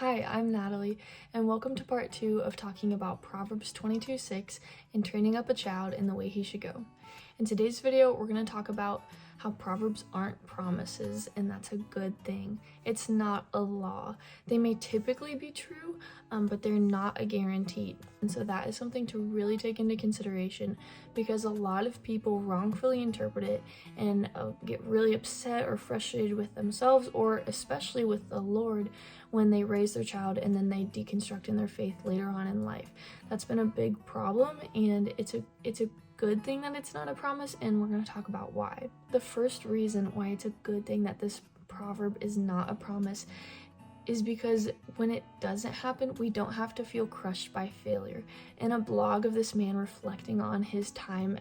Hi, I'm Natalie, and welcome to part 2 of talking about Proverbs 22:6 and training up a child in the way he should go. In today's video, we're going to talk about how Proverbs aren't promises, and that's a good thing. It's not a law. They may typically be true, but they're not a guarantee. And so that is something to really take into consideration, because a lot of people wrongfully interpret it and get really upset or frustrated with themselves, or especially with the Lord, when they raise their child and then they deconstruct in their faith later on in life. That's been a big problem, and it's a good thing that it's not a promise, and we're going to talk about why. The first reason why it's a good thing that this proverb is not a promise is because when it doesn't happen, we don't have to feel crushed by failure. In a blog of this man reflecting on his time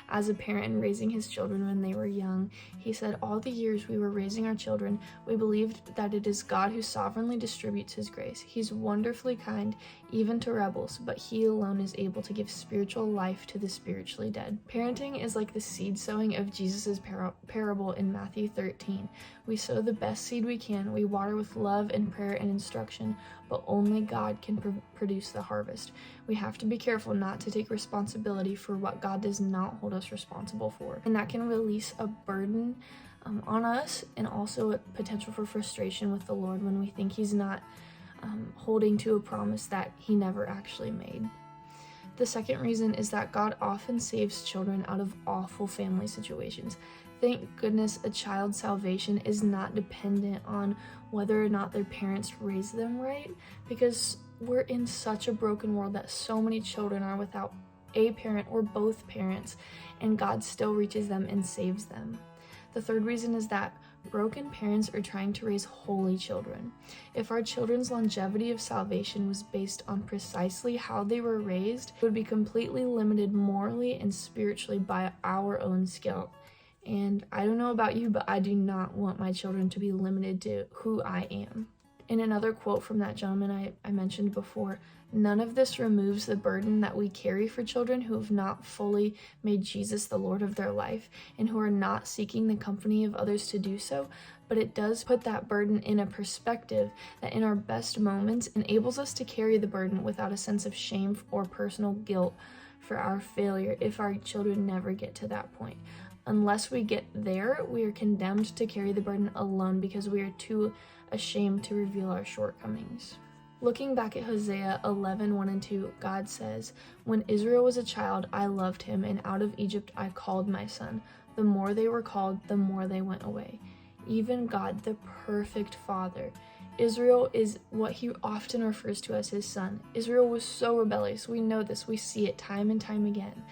as a parent and raising his children when they were young, he said, "All the years we were raising our children, we believed that it is God who sovereignly distributes his grace. He's wonderfully kind, even to rebels, but he alone is able to give spiritual life to the spiritually dead." Parenting is like the seed sowing of Jesus' parable in Matthew 13. We sow the best seed we can, we water with love and prayer and instruction, but only God can produce the harvest. We have to be careful not to take responsibility for what God does not hold us responsible for, and that can release a burden on us, and also a potential for frustration with the Lord when we think he's not holding to a promise that he never actually made. The second reason is that God often saves children out of awful family situations. Thank goodness a child's salvation is not dependent on whether or not their parents raised them right, because we're in such a broken world that so many children are without a parent or both parents, and God still reaches them and saves them. The third reason is that broken parents are trying to raise holy children. If our children's longevity of salvation was based on precisely how they were raised, it would be completely limited morally and spiritually by our own skill. And I don't know about you, but I do not want my children to be limited to who I am. In another quote from that gentleman I mentioned before, "None of this removes the burden that we carry for children who have not fully made Jesus the Lord of their life and who are not seeking the company of others to do so, but it does put that burden in a perspective that in our best moments enables us to carry the burden without a sense of shame or personal guilt for our failure if our children never get to that point. Unless we get there, we are condemned to carry the burden alone because we are too ashamed to reveal our shortcomings." Looking back at Hosea 11:1-2, God says, "When Israel was a child, I loved him, and out of Egypt I called my son. The more they were called, the more they went away." Even God, the perfect father. Israel is what he often refers to as his son. Israel was so rebellious. We know this. We see it time and time again.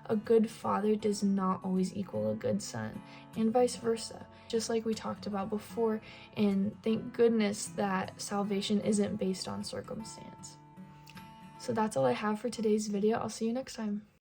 A good father does not always equal a good son, and vice versa, just like we talked about before. And thank goodness that salvation isn't based on circumstance. So that's all I have for today's video. I'll see you next time.